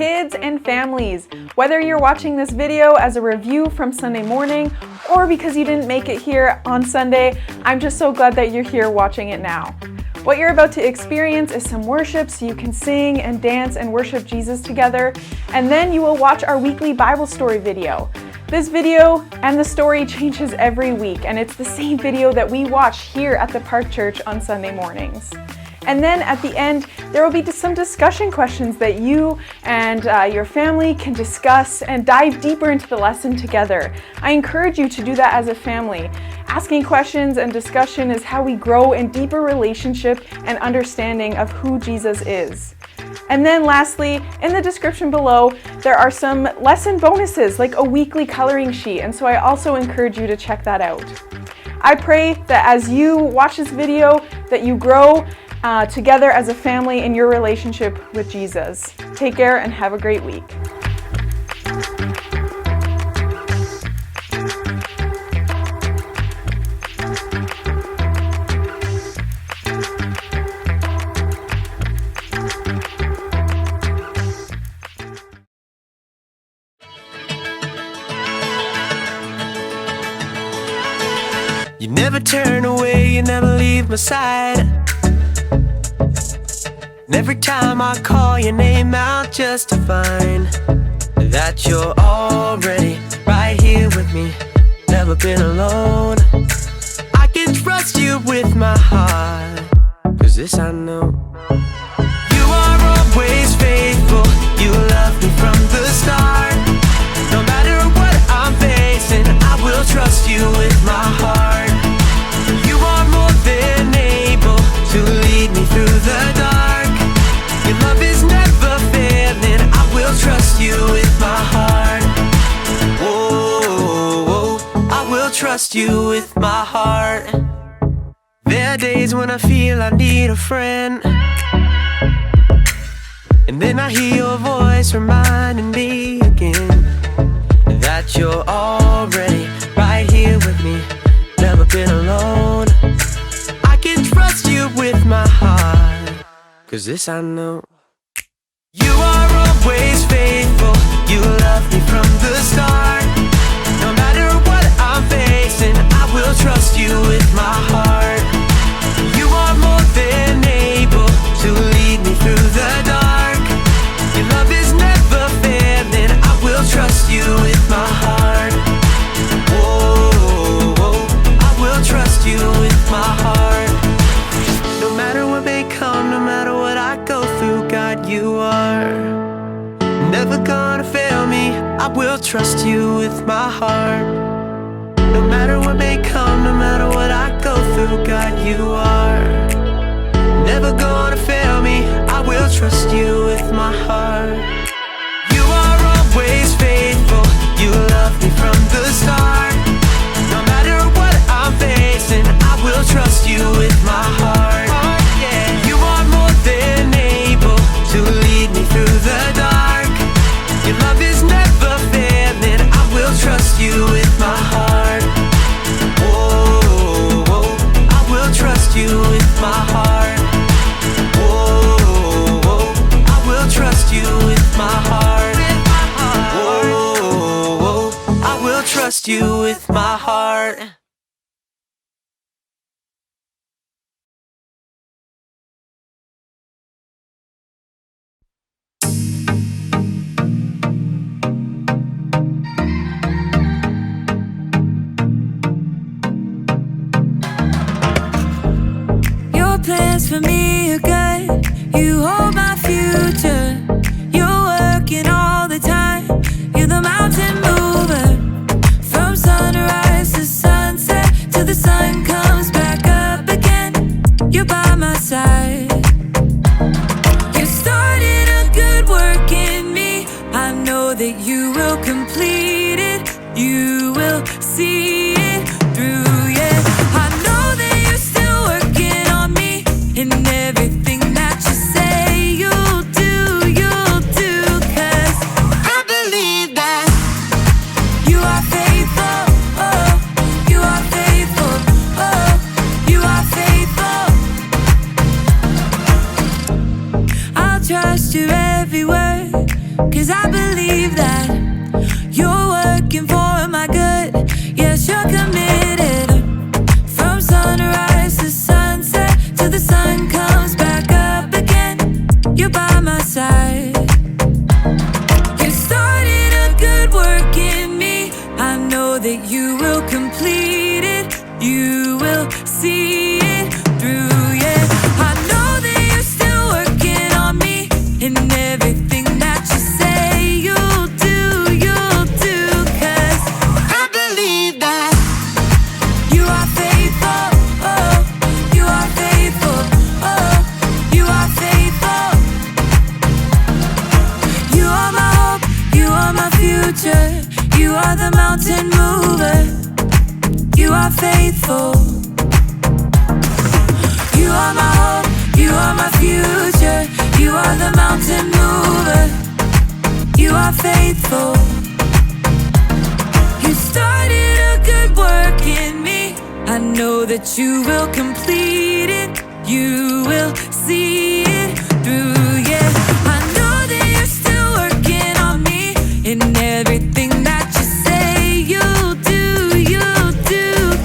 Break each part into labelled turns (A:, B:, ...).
A: kids and families. Whether you're watching this video as a review from Sunday morning or because you didn't make it here on Sunday, I'm just so glad that you're here watching it now. What you're about to experience is some worship so you can sing and dance and worship Jesus together, and then you will watch our weekly Bible story video. This video and the story changes every week, and it's the same video that we watch here at the Park Church on Sunday mornings. And then at the end, there will be some discussion questions that you and your family can discuss and dive deeper into the lesson together. I encourage you to do that as a family. Asking questions and discussion is how we grow in deeper relationship and understanding of who Jesus is. And then lastly, in the description below, there are some lesson bonuses like a weekly coloring sheet, and so I also encourage you to check that out. I pray that as you watch this video, that you grow together as a family in your relationship with Jesus. Take care and have a great week.
B: You never turn away, you never leave my side. And every time I call your name out just to find that you're already right here with me, never been alone. I can trust you with my heart, 'cause this I know. You are always faithful, you love me from the start. No matter what I'm facing, I will trust you with my heart. You are more than able to lead me through the dark. Your love is never failing, I will trust you with my heart. Whoa, I will trust you with my heart. There are days when I feel I need a friend, and then I hear your voice reminding me again that you're already right here with me, never been alone. I can trust you with my heart, 'cause this I know. You are always faithful, you love me from the start. No matter what I'm facing, I will trust you with my heart. You are more than able to lead me through the dark. Your love is never failing, I will trust you with my heart. Whoa, I will trust you with my heart. No matter what may come, no matter what I go through, God, you are never gonna fail me, I will trust you with my heart. No matter what may come, no matter what I go through, God, you are never gonna fail me, I will trust you with my heart. You are always faithful, you love me from the start. No matter what I'm facing, I will trust you with my heart. You are more than able to lead me through the dark. Your love is never failing, I will trust you with my heart. Whoa, I will trust you with my heart. Whoa, I will trust you with my heart. Whoa, I will trust you with my heart.
C: Your plans for me are good, you hold my future. You're working all the time, you're the mountain mover. From sunrise to sunset, till the sun comes back up again, you're by my side. You started a good work in me, I know that you will complete it. You will see it through, yeah. I know that you're still working on me, and everything that you say you'll do, 'cause I believe that you are faithful, oh, you are faithful, oh, you are faithful. I'll trust your every word, 'cause future. You are the mountain mover. You are faithful. You are my hope. You are my future. You are the mountain mover. You are faithful. You started a good work in me. I know that you will complete it. You will see it through, yeah. I know that you're still working on me. In everything that you say you'll do,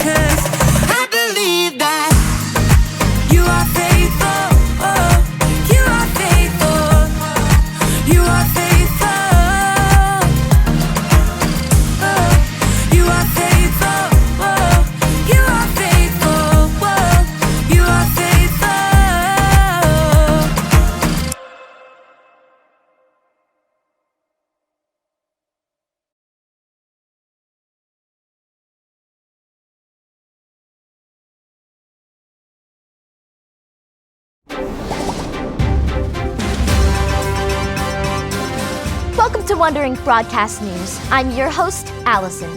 C: 'cause I believe that you are faithful. Oh, you are faithful. You are faithful. Oh, you are faithful. Oh, you are faithful. Oh, you are faithful.
D: Welcome to Wondering Broadcast News. I'm your host, Allison.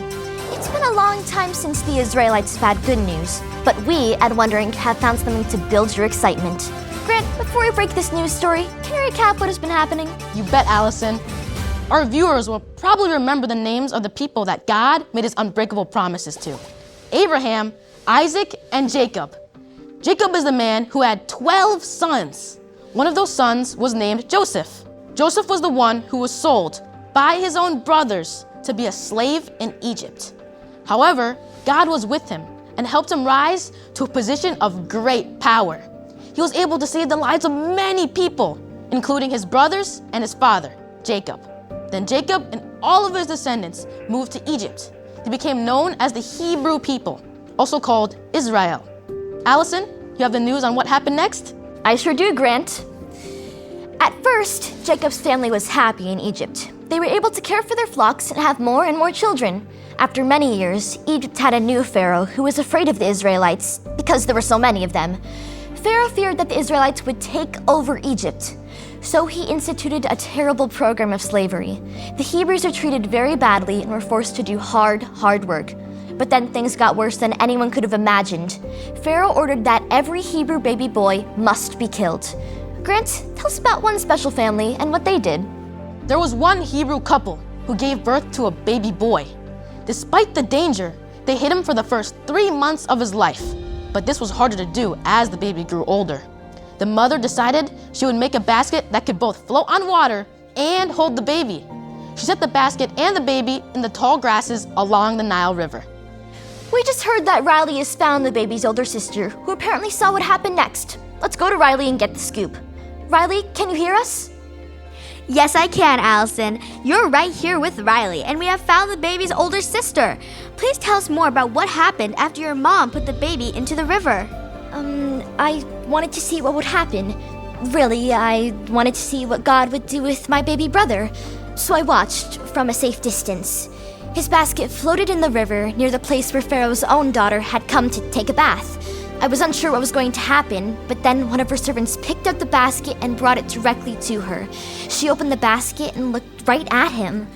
D: It's been a long time since the Israelites have had good news, but we at Wondering have found something to build your excitement. Grant, before we break this news story, can you recap what has been happening?
E: You bet, Allison. Our viewers will probably remember the names of the people that God made his unbreakable promises to. Abraham, Isaac, and Jacob. Jacob is the man who had 12 sons. One of those sons was named Joseph. Joseph was the one who was sold by his own brothers to be a slave in Egypt. However, God was with him and helped him rise to a position of great power. He was able to save the lives of many people, including his brothers and his father, Jacob. Then Jacob and all of his descendants moved to Egypt. They became known as the Hebrew people, also called Israel. Allison, you have the news on what happened next?
D: I sure do, Grant. At first, Jacob's family was happy in Egypt. They were able to care for their flocks and have more and more children. After many years, Egypt had a new pharaoh who was afraid of the Israelites because there were so many of them. Pharaoh feared that the Israelites would take over Egypt. So he instituted a terrible program of slavery. The Hebrews were treated very badly and were forced to do hard work. But then things got worse than anyone could have imagined. Pharaoh ordered that every Hebrew baby boy must be killed. Grant, tell us about one special family and what they did.
E: There was one Hebrew couple who gave birth to a baby boy. Despite the danger, they hid him for the first 3 months of his life. But this was harder to do as the baby grew older. The mother decided she would make a basket that could both float on water and hold the baby. She set the basket and the baby in the tall grasses along the Nile River.
D: We just heard that Riley has found the baby's older sister, who apparently saw what happened next. Let's go to Riley and get the scoop. Riley, can you hear us?
F: Yes, I can, Allison. You're right here with Riley, and we have found the baby's older sister. Please tell us more about what happened after your mom put the baby into the river.
D: I wanted to see what would happen. Really, I wanted to see what God would do with my baby brother. So I watched from a safe distance. His basket floated in the river near the place where Pharaoh's own daughter had come to take a bath. I was unsure what was going to happen, but then one of her servants picked up the basket and brought it directly to her. She opened the basket and looked right at him.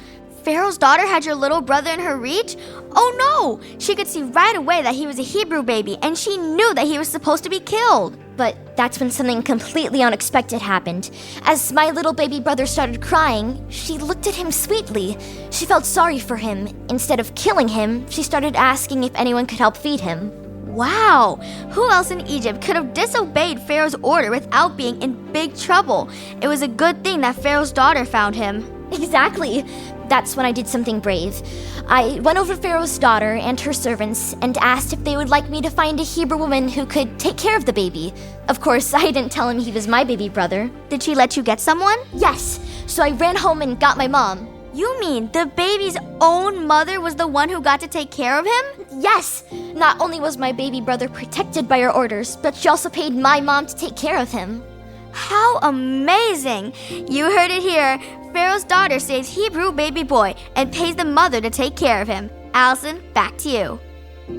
F: Pharaoh's daughter had your little brother in her reach? Oh no! She could see right away that he was a Hebrew baby, and she knew that he was supposed to be killed.
D: But that's when something completely unexpected happened. As my little baby brother started crying, she looked at him sweetly. She felt sorry for him. Instead of killing him, she started asking if anyone could help feed him.
F: Wow! Who else in Egypt could have disobeyed Pharaoh's order without being in big trouble? It was a good thing that Pharaoh's daughter found him.
D: Exactly. That's when I did something brave. I went over Pharaoh's daughter and her servants and asked if they would like me to find a Hebrew woman who could take care of the baby. Of course, I didn't tell him he was my baby brother.
F: Did she let you get someone?
D: Yes. So I ran home and got my mom.
F: You mean the baby's own mother was the one who got to take care of him?
D: Yes! Not only was my baby brother protected by her orders, but she also paid my mom to take care of him.
F: How amazing! You heard it here. Pharaoh's daughter saves Hebrew baby boy and pays the mother to take care of him. Allison, back to you.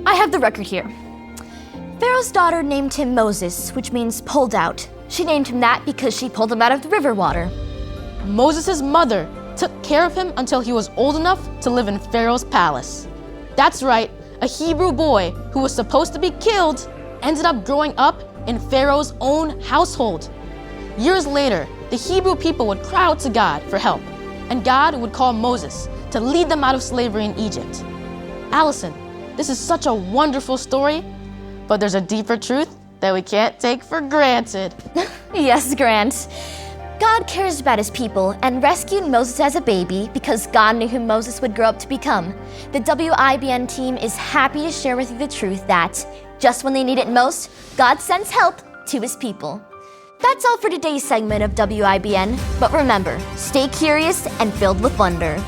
D: I have the record here. Pharaoh's daughter named him Moses, which means pulled out. She named him that because she pulled him out of the river water.
E: Moses' mother took care of him until he was old enough to live in Pharaoh's palace. That's right, a Hebrew boy who was supposed to be killed ended up growing up in Pharaoh's own household. Years later, the Hebrew people would cry out to God for help, and God would call Moses to lead them out of slavery in Egypt. Allison, this is such a wonderful story, but there's a deeper truth that we can't take for granted.
D: Yes, Grant. God cares about his people and rescued Moses as a baby because God knew who Moses would grow up to become. The WIBN team is happy to share with you the truth that, just when they need it most, God sends help to his people. That's all for today's segment of WIBN, but remember, stay curious and filled with wonder.